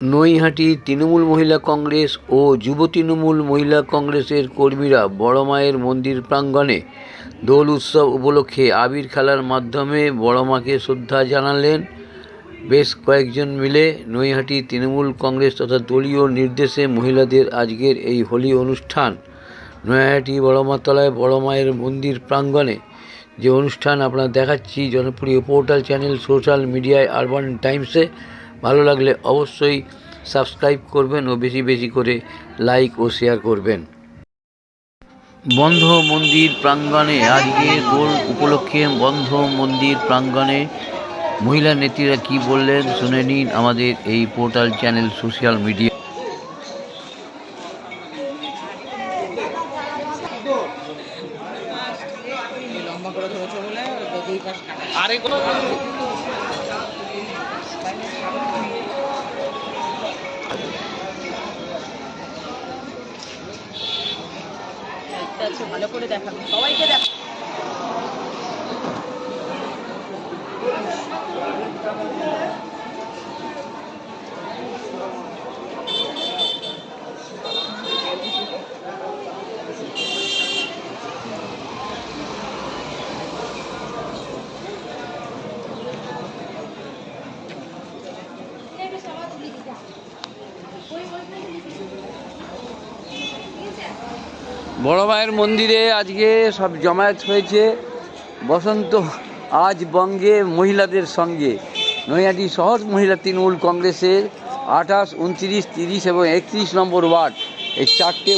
নৈহাটি তৃণমূল মহিলা কংগ্রেস ও যুব তৃণমূল মহিলা কংগ্রেসের কর্মীরা বড় মায়ের মন্দির প্রাঙ্গণে দোল উৎসব উপলক্ষে আবির খেলার মাধ্যমে বড় মাকে শ্রদ্ধা জানালেন। বেশ কয়েকজন মিলে নৈহাটি তৃণমূল কংগ্রেস তথা দলীয় নির্দেশে মহিলাদের আজকের এই হোলি অনুষ্ঠান নৈহাটি বড়মাতলায় বড় মায়ের মন্দির প্রাঙ্গণে যে অনুষ্ঠান আপনারা দেখাচ্ছি জনপ্রিয় পোর্টাল চ্যানেল সোশ্যাল মিডিয়ায় আরবান টাইমসে। ভালো লাগলে অবশ্যই সাবস্ক্রাইব করবেন ও বেশি বেশি করে লাইক ও শেয়ার করবেন। বন্ধ মন্দির প্রাঙ্গণে আজকে দোল উপলক্ষে বন্ধ মন্দির প্রাঙ্গণে মহিলা নেত্রীরা কি বললেন শুনে নিন আমাদের এই পোর্টাল চ্যানেল সোশ্যাল মিডিয়া। ভালো করে দেখাবো সবাইকে দেখ বড় মায়ের মন্দিরে আজকে সব জমায়েত হয়েছে বসন্ত আজ বঙ্গে মহিলাদের সঙ্গে। নৈহাটি শহর মহিলা তৃণমূল কংগ্রেসের 28, 29, 30 এবং 31 নম্বর ওয়ার্ড, এই চারটে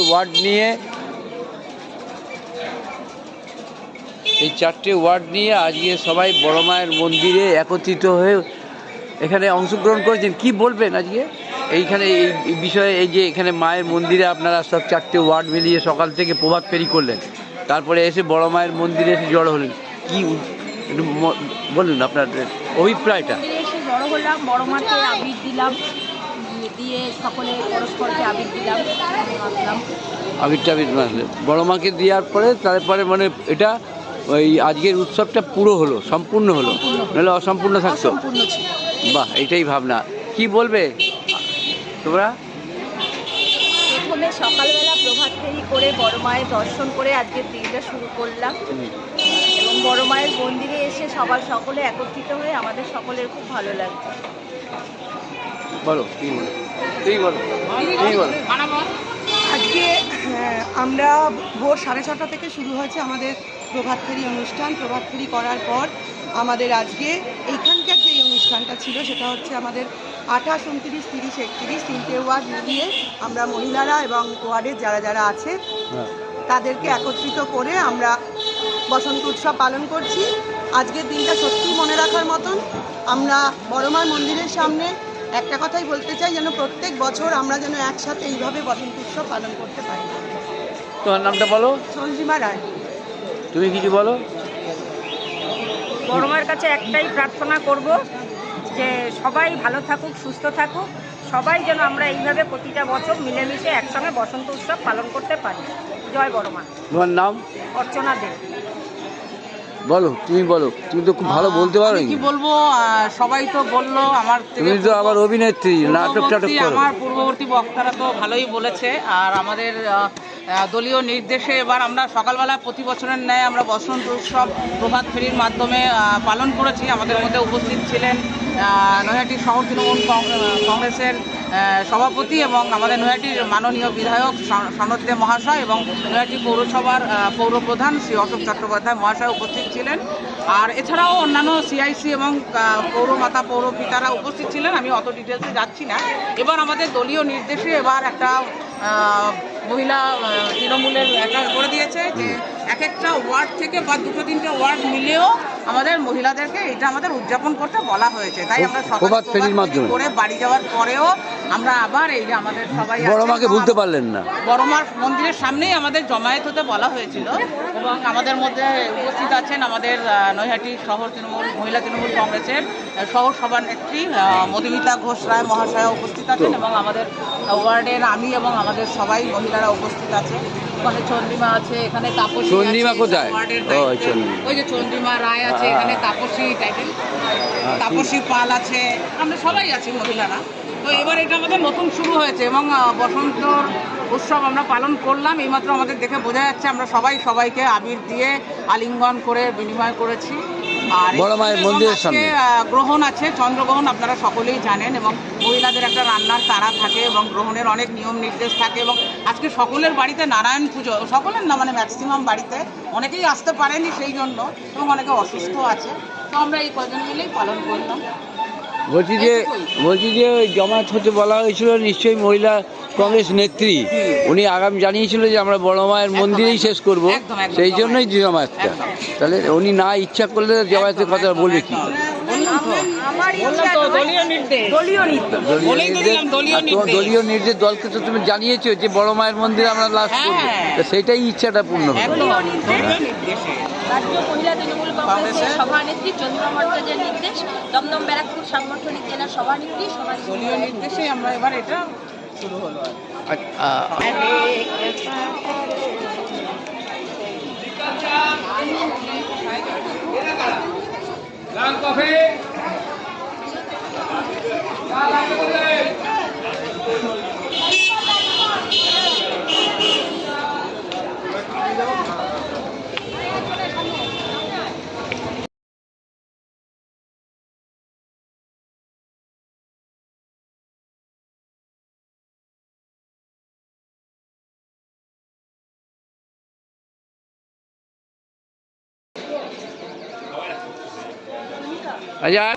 ওয়ার্ড নিয়ে আজকে সবাই বড় মায়ের মন্দিরে একত্রিত হয়ে এখানে অংশগ্রহণ করেছেন। কি বলবেন আজকে এইখানে এই বিষয়ে? এই যে এখানে মায়ের মন্দিরে আপনারা সব চারটে ওয়ার্ড মিলিয়ে সকাল থেকে প্রভাত ফেরি করলেন, তারপরে এসে বড় মায়ের মন্দিরে এসে জড়ো হলেন, কি বলুন আপনার অভিপ্রায়টা? এসে জড়ো হলাম, বড় মাকে আবির দিলাম, দিয়ে সকলে পরস্পরকে আবির দিলাম, আবির বড় মাকে দেওয়ার পরে তারপরে মানে এটা ওই আজকের উৎসবটা পুরো হলো, সম্পূর্ণ হলো, নাহলে অসম্পূর্ণ থাকতো। বাহ, এটাই ভাবনা। কি বলবে তোমরা? প্রথমে সকালবেলা প্রভাত ফেরি করে বড় মায়ের দর্শন করে আজকের দিনটা শুরু করলাম এবং বড় মায়ের মন্দিরে এসে সকলে একত্রিত হয়ে আমাদের সকলের খুব ভালো লাগছে। বলো আজকে আমরা ভোর 6:30 থেকে শুরু হয়েছে আমাদের প্রভাত ফেরি অনুষ্ঠান। প্রভাত ফেরি করার পর আমাদের আজকে এইখানকার যে অনুষ্ঠানটা ছিল সেটা হচ্ছে আমাদের 28, 29, 30, 31 তিনটে ওয়ার্ড মিলিয়ে আমরা মহিলারা এবং ওয়ার্ডের যারা আছে তাদেরকে একত্রিত করে আমরা বসন্ত উৎসব পালন করছি। আজকের দিনটা সত্যিই মনে রাখার মতন। আমরা বড় মার মন্দিরের সামনে একটা কথাই বলতে চাই, যেন প্রত্যেক বছর আমরা যেন একসাথে এইভাবে বসন্ত উৎসব পালন করতে পারি। তোমার নামটা বলো। চন্দ্রিমা রায়। তুমি কিছু বলো। বড় মায়ের কাছে একটাই প্রার্থনা করব যে সবাই ভালো থাকুক, সুস্থ থাকুক, সবাই যেন আমরা এইভাবে প্রতিটা বছর মিলেমিশে একসঙ্গে বসন্ত উৎসব পালন করতে পারি। জয় বড় মা। তোমার নাম? অর্চনা দে। বলো, তুমি বলো, তুমি তো খুব ভালো বলতে পারো। কি বলবো, সবাই তো বললো, আমার তুমি তো আবার অভিনেত্রী, নাটক টাটক করো। আমার পূর্ববর্তী বক্তারা তো ভালোই বলেছে। আর আমাদের দলীয় নির্দেশে এবার আমরা সকালবেলা প্রতি বছরের ন্যায় আমরা বসন্ত উৎসব প্রভাত ফেরির মাধ্যমে পালন করেছি। আমাদের মধ্যে উপস্থিত ছিলেন নৈহাটি শহর তৃণমূল কংগ্রেসের সভাপতি এবং আমাদের নৈহাটির মাননীয় বিধায়ক সনদ দে মহাশয় এবং নৈহাটি পৌরসভার পৌরপ্রধান শ্রী অশোক চট্টোপাধ্যায় মহাশয় উপস্থিত ছিলেন। আর এছাড়াও অন্যান্য সিআইসি এবং পৌরমাতা পৌরপিতারা উপস্থিত ছিলেন। আমি অত ডিটেলসে যাচ্ছি না। এবার আমাদের দলীয় নির্দেশে এবার একটা মহিলা তৃণমূলের একটা করে দিয়েছে যে এক একটা ওয়ার্ড থেকে বা 2-3টে ওয়ার্ড মিলেও আমাদের মহিলাদেরকে এটা আমাদের উদযাপন করতে বলা হয়েছে। তাই আমরা প্রভাত ফেরির মাধ্যমে করে বাড়ি যাওয়ার পরেও আমরা আবার এই যে আমাদের সবাই বড় মাকে ভুলতে পারলেন না, বড় মার মন্দিরের সামনেই আমাদের জমায়েত হতে বলা হয়েছিল এবং আমাদের মধ্যে উপস্থিত আছেন আমাদের নৈহাটি শহর মহিলা তৃণমূল কংগ্রেসের শহর সভানেত্রী মধুমিতা ঘোষ রায় মহাশয়া উপস্থিত আছেন এবং আমাদের ওয়ার্ডের আমি এবং আমাদের সবাই মহিলারা উপস্থিত আছে। ওখানে চন্দ্রিমা আছে, এখানে তাপসী। চন্দ্রিমা কোথায়? ওই যে চন্দ্রিমা রায় আছে, এখানে তাপসী টাইটেল, তাপসী পাল আছে, আমরা সবাই আছি মহিলারা। তো এবার এটা আমাদের নতুন শুরু হয়েছে এবং বসন্ত উৎসব আমরা পালন করলাম। এইমাত্র আমাদের দেখে বোঝা যাচ্ছে আমরা সবাই সবাইকে আবির দিয়ে আলিঙ্গন করে বিনিময় করেছি। আর বড় মায়ের মন্দিরের সামনে গ্রহণ আছে, চন্দ্রগ্রহণ আপনারা সকলেই জানেন, এবং মহিলাদের একটা রান্নার তাড়া থাকে এবং গ্রহণের অনেক নিয়ম নির্দেশ থাকে। এবং আজকে সকলের বাড়িতে নারায়ণ পুজো, সকলের না মানে ম্যাক্সিমাম বাড়িতে, অনেকেই আসতে পারেনি সেই জন্য, এবং অনেকে অসুস্থ আছে। তো আমরা এই কজন মিলেই পালন করলাম। বলছি যে ওই জমায়েত হতে বলা হয়েছিল, নিশ্চয়ই মহিলা কংগ্রেস নেত্রী উনি আগাম জানিয়েছিল যে আমরা বড় মায়ের মন্দিরেই শেষ করব, সেই জন্যই জমায়েতটা। তাহলে উনি না ইচ্ছা করলে জমায়েতের কথা বলবে কি? দলীয় নির্দেশ দলকে তো তুমি জানিয়েছো যে বড় মায়ের মন্দিরে আমরা লাস্ট করবো, তো সেটাই ইচ্ছাটা পূর্ণ হবে। রাজ্য মহিলা তৃণমূল কংগ্রেসের সভানেত্রী চন্দ্রমা ভট্টাচার্যের নির্দেশ, দমদম ব্যারাকপুর সাংগঠনিক জেলার সভানেত্রী দলীয় নির্দেশে আমরা এবার এটা শুরু হলো। আচ্ছা,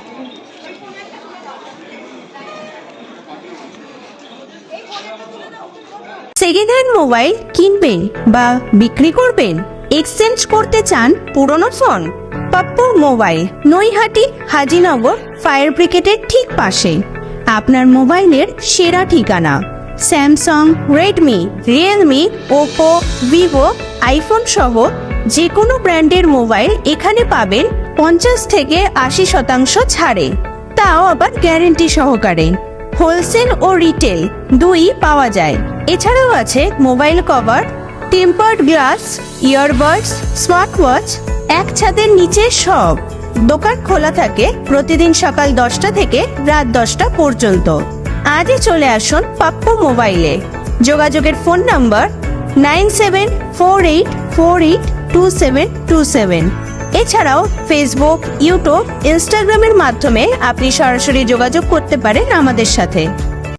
সেকেন্ড হ্যান্ড মোবাইল কিনবেন বা বিক্রি করবেন, এক্সচেঞ্জ করতে চান পুরনো phone? Pappu mobile, Naihati Hazinagar fire ব্রিগেডের ঠিক পাশে আপনার মোবাইলের সেরা ঠিকানা। Samsung, Redmi, Realme, Oppo, Vivo, iPhone সহ যে কোনো ব্র্যান্ডের মোবাইল এখানে পাবেন 50 থেকে 80% ছাড়ে, তাও আবার গ্যারেন্টি সহকারে। হোলসেল ও রিটেল দুই পাওয়া যায়। এছাড়াও আছে mobile cover, tempered glass, earbuds, smart watch, এক ছাদের নিচে সব। দোকান খোলা থাকে প্রতিদিন সকাল 10টা থেকে রাত 10টা পর্যন্ত। আজই চলে আসুন পাপ্পু মোবাইলে। যোগাযোগের ফোন নাম্বার 9748482727। এছাড়াও ফেসবুক, ইউটিউব, ইনস্টাগ্রামের মাধ্যমে আপনি সরাসরি যোগাযোগ করতে পারেন আমাদের সাথে।